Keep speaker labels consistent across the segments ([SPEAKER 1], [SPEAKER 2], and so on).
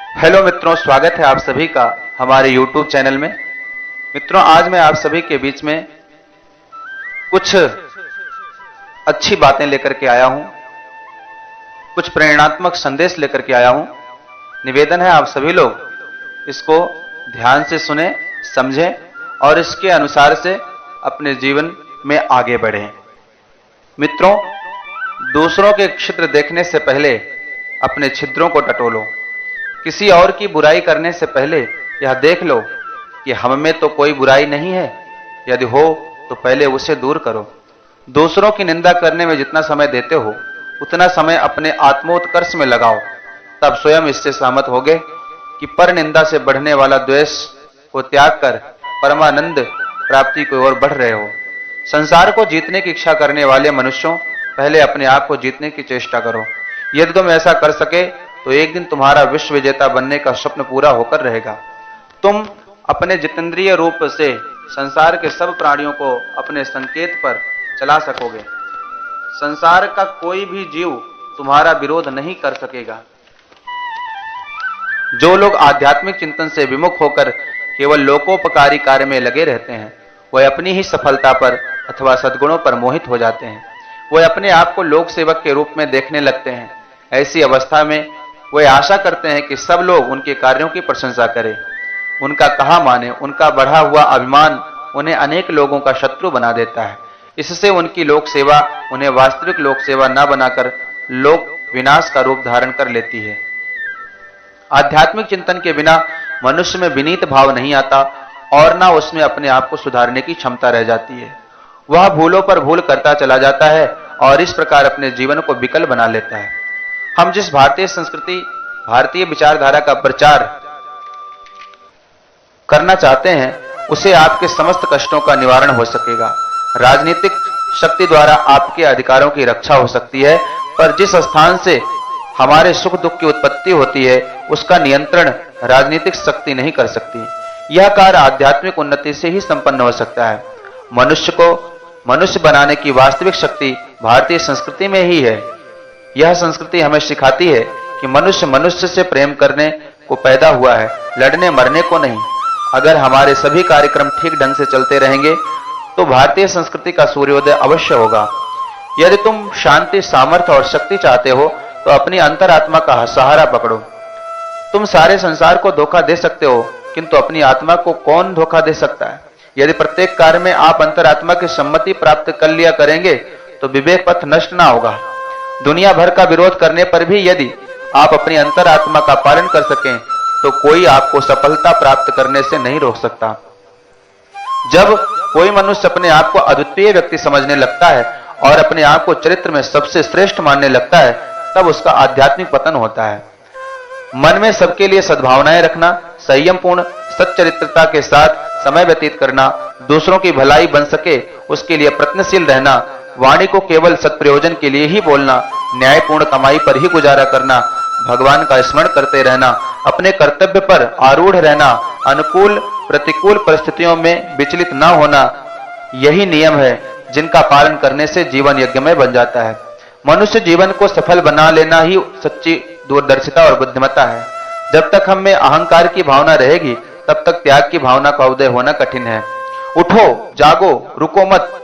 [SPEAKER 1] Hello मित्रों, स्वागत है आप सभी का हमारे YouTube चैनल में। मित्रों, आज मैं आप सभी के बीच में कुछ अच्छी बातें लेकर के आया हूं, कुछ प्रेरणात्मक संदेश लेकर के आया हूं। निवेदन है आप सभी लोग इसको ध्यान से सुने, समझें और इसके अनुसार से अपने जीवन में आगे बढ़ें। मित्रों, दूसरों के छिद्र देखने से पहले अपने छिद्रों को टटोलो। किसी और की बुराई करने से पहले यह देख लो कि हम में तो कोई बुराई नहीं है। यदि हो तो पहले उसे दूर करो। दूसरों की निंदा करने में जितना समय देते हो उतना समय अपने आत्मोत्कर्ष में लगाओ। तब स्वयं इससे सहमत होगे कि पर निंदा से बढ़ने वाला द्वेष को त्याग कर परमानंद प्राप्ति की ओर बढ़ रहे हो। संसार को जीतने की इच्छा करने वाले मनुष्यों, पहले अपने आप को जीतने की चेष्टा करो। यदि तुम ऐसा कर सके तो एक दिन तुम्हारा विश्व विजेता बनने का स्वप्न पूरा होकर रहेगा। तुम अपने जितेंद्रिय रूप से संसार के सब प्राणियों को अपने संकेत पर चला सकोगे। संसार का कोई भी जीव तुम्हारा विरोध नहीं कर सकेगा। जो लोग आध्यात्मिक चिंतन से विमुख होकर केवल लोकोपकारी कार्य में लगे रहते हैं, वह अपनी ही सफलता पर अथवा सद्गुणों पर मोहित हो जाते हैं। वह अपने आप को लोक सेवक के रूप में देखने लगते हैं। ऐसी अवस्था में वे आशा करते हैं कि सब लोग उनके कार्यों की प्रशंसा करें, उनका कहा माने। उनका बढ़ा हुआ अभिमान उन्हें अनेक लोगों का शत्रु बना देता है। इससे उनकी लोक सेवा उन्हें वास्तविक लोक सेवा न बनाकर लोक विनाश का रूप धारण कर लेती है। आध्यात्मिक चिंतन के बिना मनुष्य में विनीत भाव नहीं आता और न उसमें अपने आप को सुधारने की क्षमता रह जाती है। वह भूलों पर भूल करता चला जाता है और इस प्रकार अपने जीवन को विकल बना लेता है। हम जिस भारतीय संस्कृति, भारतीय विचारधारा का प्रचार करना चाहते हैं, उसे आपके समस्त कष्टों का निवारण हो सकेगा। राजनीतिक शक्ति द्वारा आपके अधिकारों की रक्षा हो सकती है, पर जिस स्थान से हमारे सुख दुख की उत्पत्ति होती है उसका नियंत्रण राजनीतिक शक्ति नहीं कर सकती। यह कार्य आध्यात्मिक उन्नति से ही संपन्न हो सकता है। मनुष्य को मनुष्य बनाने की वास्तविक शक्ति भारतीय संस्कृति में ही है। यह संस्कृति हमें सिखाती है कि मनुष्य मनुष्य से प्रेम करने को पैदा हुआ है, लड़ने मरने को नहीं। अगर हमारे सभी कार्यक्रम ठीक ढंग से चलते रहेंगे तो भारतीय संस्कृति का सूर्योदय अवश्य होगा। यदि तुम शांति, सामर्थ्य और शक्ति चाहते हो तो अपनी अंतरात्मा का सहारा पकड़ो। तुम सारे संसार को धोखा दे सकते हो, किंतु अपनी आत्मा को कौन धोखा दे सकता है? यदि प्रत्येक कार्य में आप अंतरात्मा की सम्मति प्राप्त कर लिया करेंगे तो विवेक पथ नष्ट ना होगा। दुनिया भर का विरोध करने पर भी यदि आप अपनी अंतरात्मा का पालन कर सकें तो कोई आपको सफलता प्राप्त करने से नहीं रोक सकता। जब कोई मनुष्य अपने आप को अद्वितीय व्यक्ति समझने लगता है और अपने आप को चरित्र में सबसे श्रेष्ठ मानने लगता है, तब उसका आध्यात्मिक पतन होता है। मन में सबके लिए सद्भावनाएं रखना, संयमपूर्ण सच्चरित्रता के साथ समय व्यतीत करना, दूसरों की भलाई बन सके उसके लिए प्रयत्नशील रहना, वाणी को केवल सत्प्रयोजन के लिए ही बोलना, न्यायपूर्ण कमाई पर ही गुजारा करना, भगवान का स्मरण करते रहना, अपने कर्तव्य पर आरूढ़ रहना, अनुकूल प्रतिकूल परिस्थितियों में विचलित न होना, यही नियम है जिनका पालन करने से जीवन यज्ञमय बन जाता है। मनुष्य जीवन को सफल बना लेना ही सच्ची दूरदर्शिता और बुद्धिमत्ता है। जब तक हम में अहंकार की भावना रहेगी तब तक त्याग की भावना का उदय होना कठिन है। उठो, जागो, रुको मत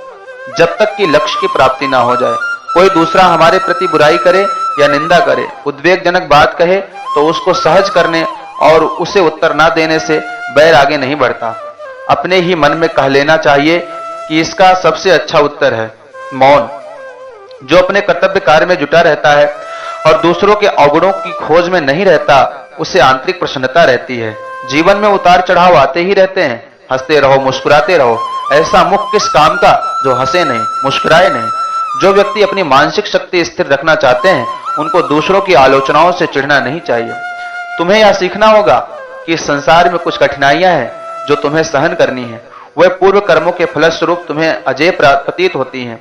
[SPEAKER 1] जब तक कि लक्ष्य की प्राप्ति ना हो जाए। कोई दूसरा हमारे प्रति बुराई करे या निंदा करे, उद्वेगजनक बात कहे तो उसको सहज करने और उसे उत्तर ना देने से बैर आगे नहीं बढ़ता। अपने ही मन में कह लेना चाहिए कि इसका सबसे अच्छा उत्तर है मौन। जो अपने कर्तव्य कार्य में जुटा रहता है और दूसरों के अवगुणों की खोज में नहीं रहता, उसे आंतरिक प्रसन्नता रहती है। जीवन में उतार चढ़ाव आते ही रहते हैं, हंसते रहो, मुस्कुराते रहो। ऐसा मुख किस काम का जो हंसे नहीं, मुस्कुराए नहीं। जो व्यक्ति अपनी मानसिक शक्ति स्थिर रखना चाहते हैं उनको दूसरों की आलोचनाओं से चिढ़ना नहीं चाहिए। तुम्हें यह सीखना होगा कि इस संसार में कुछ कठिनाइयां हैं जो तुम्हें सहन करनी है। वह पूर्व कर्मों के फलस्वरूप तुम्हें अजय प्रतीत होती हैं।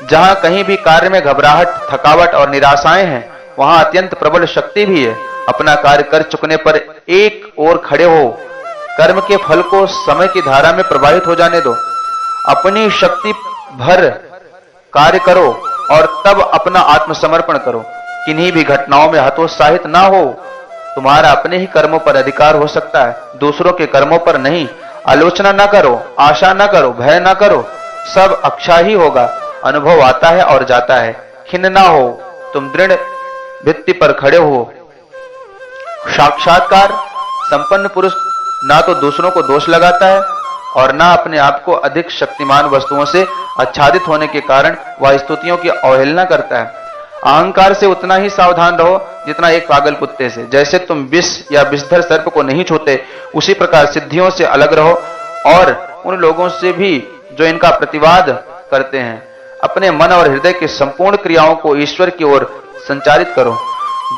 [SPEAKER 1] जहां कहीं भी कार्य में घबराहट, थकावट और निराशाएं हैं, वहां अत्यंत प्रबल शक्ति भी है। अपना कार्य कर चुकने पर एक ओर खड़े हो, कर्म के फल को समय की धारा में प्रवाहित हो जाने दो। अपनी शक्ति भर कार्य करो और तब अपना आत्मसमर्पण करो। किन्हीं भी घटनाओं में हतोत्साहित ना हो। तुम्हारा अपने ही कर्मों पर अधिकार हो सकता है, दूसरों के कर्मों पर नहीं। आलोचना न करो, आशा न करो, भय न करो, सब अच्छा ही होगा। अनुभव आता है और जाता है। खिन्न ना हो, तुम दृढ़ भित्ति पर खड़े हो। साक्षात्कार संपन्न पुरुष ना तो दूसरों को दोष लगाता है और ना अपने आप को अधिक शक्तिमान वस्तुओं से आच्छादित होने के कारण वह स्तुतियों की अवहेलना करता है। अहंकार से उतना ही सावधान रहो जितना एक पागल कुत्ते से। जैसे तुम विष या विषधर सर्प को नहीं छूते, उसी प्रकार सिद्धियों से अलग रहो और उन लोगों से भी जो इनका प्रतिवाद करते हैं। अपने मन और हृदय की संपूर्ण क्रियाओं को ईश्वर की ओर संचारित करो।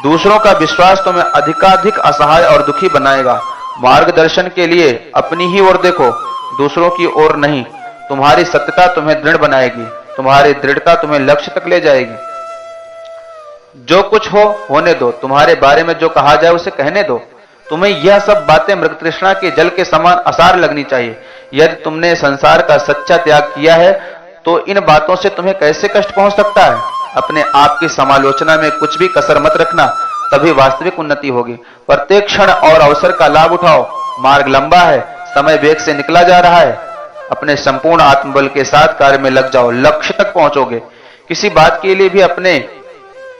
[SPEAKER 1] दूसरों का विश्वास तुम्हें अधिकाधिक असहाय और दुखी बनाएगा। मार्गदर्शन के लिए अपनी ही ओर देखो, दूसरों की ओर नहीं। तुम्हारी सत्यता तुम्हें दृढ़ बनाएगी, तुम्हारी दृढ़ता तुम्हें लक्ष्य तक ले जाएगी। जो कुछ हो होने दो, तुम्हारे बारे में जो कहा जाए उसे कहने दो। तुम्हें यह सब बातें मृग तृष्णा के जल के समान असार लगनी चाहिए। यदि तुमने संसार का सच्चा त्याग किया है तो इन बातों से तुम्हें कैसे कष्ट पहुंच सकता है। अपने आप की समालोचना में कुछ भी कसर मत रखना, तभी वास्तविक उन्नति होगी। प्रत्येक क्षण और अवसर का लाभ उठाओ। मार्ग लंबा है, समय वेग से निकला जा रहा है। अपने संपूर्ण आत्मबल के साथ कार्य में लग जाओ, लक्ष्य तक पहुंचोगे। किसी बात के लिए भी अपने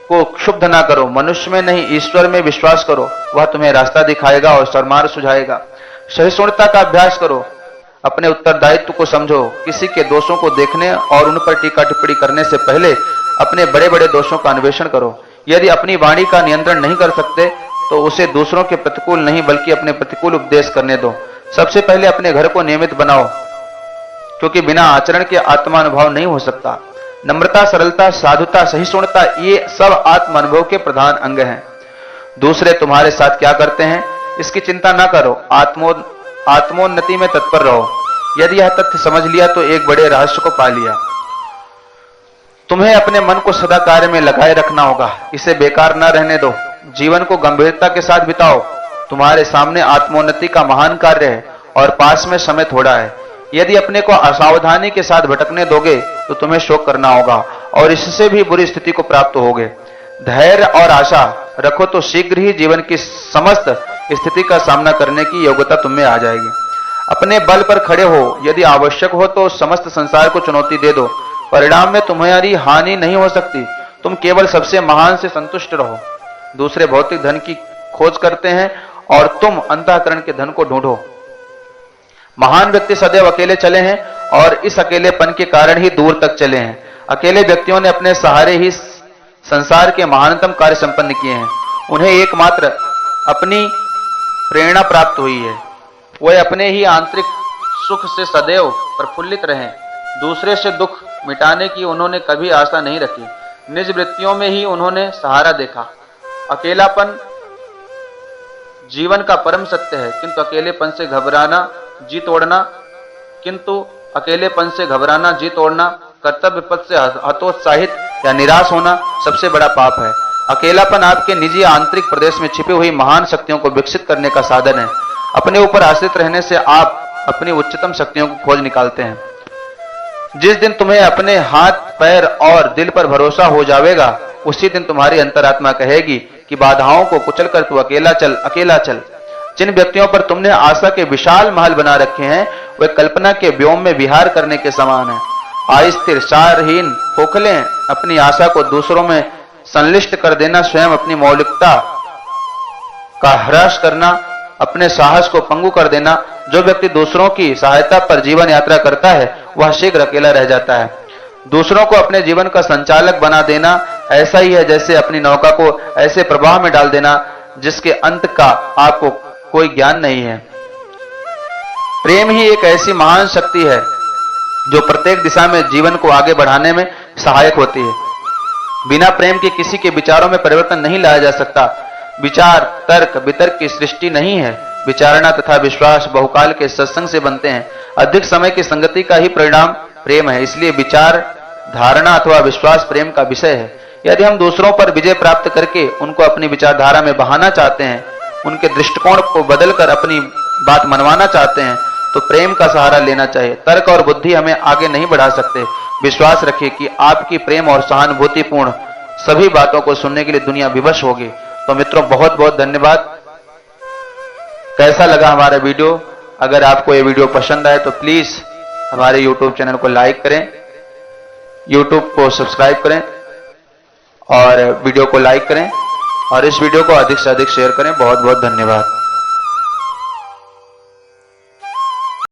[SPEAKER 1] को क्षुब्ध ना करो। मनुष्य में नहीं, ईश्वर में विश्वास करो, वह तुम्हें रास्ता दिखाएगा और सरमार्ग सुझाएगा। सहिष्णुता का अभ्यास करो, अपने उत्तरदायित्व को समझो। किसी के दोषों को देखने और उन पर टीका टिप्पणी करने से पहले अपने बड़े बड़े दोषों का अन्वेषण करो। यदि अपनी वाणी का नियंत्रण नहीं कर सकते तो उसे दूसरों के प्रतिकूल नहीं बल्कि अपने प्रतिकूल उपदेश करने दो। सबसे पहले अपने घर को नियमित बनाओ, क्योंकि बिना आचरण के आत्मानुभव नहीं हो सकता। नम्रता, सरलता, साधुता, सहिष्णुता, ये सब आत्मानुभव के प्रधान अंग हैं। दूसरे तुम्हारे साथ क्या करते हैं इसकी चिंता ना करो, आत्मोन्नति में तत्पर रहो। यदि यह तथ्य समझ लिया तो एक बड़े रहस्य को पा लिया। तुम्हें अपने मन को सदा कार्य में लगाए रखना होगा, इसे बेकार न रहने दो। जीवन को गंभीरता के साथ बिताओ। तुम्हारे सामने आत्मोन्नति का महान कार्य है और पास में समय थोड़ा है। यदि अपने को असावधानी के साथ भटकने दोगे तो तुम्हें शोक करना होगा और इससे भी बुरी स्थिति को प्राप्त होगे। धैर्य और आशा रखो तो शीघ्र ही जीवन की समस्त स्थिति का सामना करने की योग्यता तुम्हें आ जाएगी। अपने बल पर खड़े हो, यदि आवश्यक हो तो समस्त संसार को चुनौती दे दो। परिणाम में तुम्हारी हानि नहीं हो सकती। तुम केवल सबसे महान से संतुष्ट रहो। दूसरे भौतिक धन की खोज करते हैं और तुम अंतःकरण के धन को ढूंढो। महान व्यक्ति सदैव अकेले चले हैं और इस अकेलेपन के कारण ही दूर तक चले हैं। अकेले व्यक्तियों ने अपने सहारे ही संसार के महानतम कार्य संपन्न किए हैं। उन्हें एकमात्र अपनी प्रेरणा प्राप्त हुई है। वे अपने ही आंतरिक सुख से सदैव प्रफुल्लित रहें। दूसरे से दुख मिटाने की उन्होंने कभी आशा नहीं रखी। निज वृत्तियों में ही उन्होंने सहारा देखा। अकेलापन जीवन का परम सत्य है, किंतु अकेलेपन से घबराना जी तोड़ना, कर्तव्य पथ से हतोत्साहित या निराश होना सबसे बड़ा पाप है। अकेलापन आपके निजी आंतरिक प्रदेश में छिपी हुई महान शक्तियों को विकसित करने का साधन है। अपने ऊपर आश्रित रहने से आप अपनी उच्चतम शक्तियों को खोज निकालते हैं। जिस दिन तुम्हें अपने हाथ, पैर और दिल पर भरोसा हो जाएगा, उसी दिन तुम्हारी अंतरात्मा कहेगी कि बाधाओं को कुचल कर तू अकेला चल, अकेला चल। जिन व्यक्तियों पर तुमने आशा के विशाल महल बना रखे हैं वे कल्पना के व्योम में विहार करने के समान हैं। अस्थिर, सारहीन, खोखले अपनी आशा को दूसरों में संलिष्ट कर देना, स्वयं अपनी मौलिकता का ह्रास करना, अपने साहस को पंगु कर देना। जो व्यक्ति दूसरों की सहायता पर जीवन यात्रा करता है वह शीघ्र अकेला रह जाता है। दूसरों को अपने जीवन का संचालक बना देना ऐसा ही है जैसे अपनी नौका को ऐसे प्रवाह में डाल देना जिसके अंत का आपको कोई ज्ञान नहीं है। प्रेम ही एक ऐसी महान शक्ति है जो प्रत्येक दिशा में जीवन को आगे बढ़ाने में सहायक होती है। बिना प्रेम के किसी के विचारों में परिवर्तन नहीं लाया जा सकता। विचार तर्क वितर्क की सृष्टि नहीं है। विचारणा तथा विश्वास बहुकाल के सत्संग से बनते हैं। अधिक समय की संगति का ही परिणाम प्रेम है। इसलिए विचार, धारणा अथवा विश्वास प्रेम का विषय है। यदि हम दूसरों पर विजय प्राप्त करके उनको अपनी विचारधारा में बहाना चाहते हैं, उनके दृष्टिकोण को बदलकर अपनी बात मनवाना चाहते हैं, तो प्रेम का सहारा लेना चाहिए। तर्क और बुद्धि हमें आगे नहीं बढ़ा सकते। विश्वास रखिए कि आपकी प्रेम और सहानुभूतिपूर्ण सभी बातों को सुनने के लिए दुनिया विवश होगी। तो मित्रों, बहुत बहुत धन्यवाद। कैसा लगा हमारा वीडियो? अगर आपको ये वीडियो पसंद आए तो प्लीज हमारे YouTube चैनल को लाइक करें, YouTube को सब्सक्राइब करें और वीडियो को लाइक करें और इस वीडियो को अधिक से अधिक शेयर करें। बहुत बहुत धन्यवाद।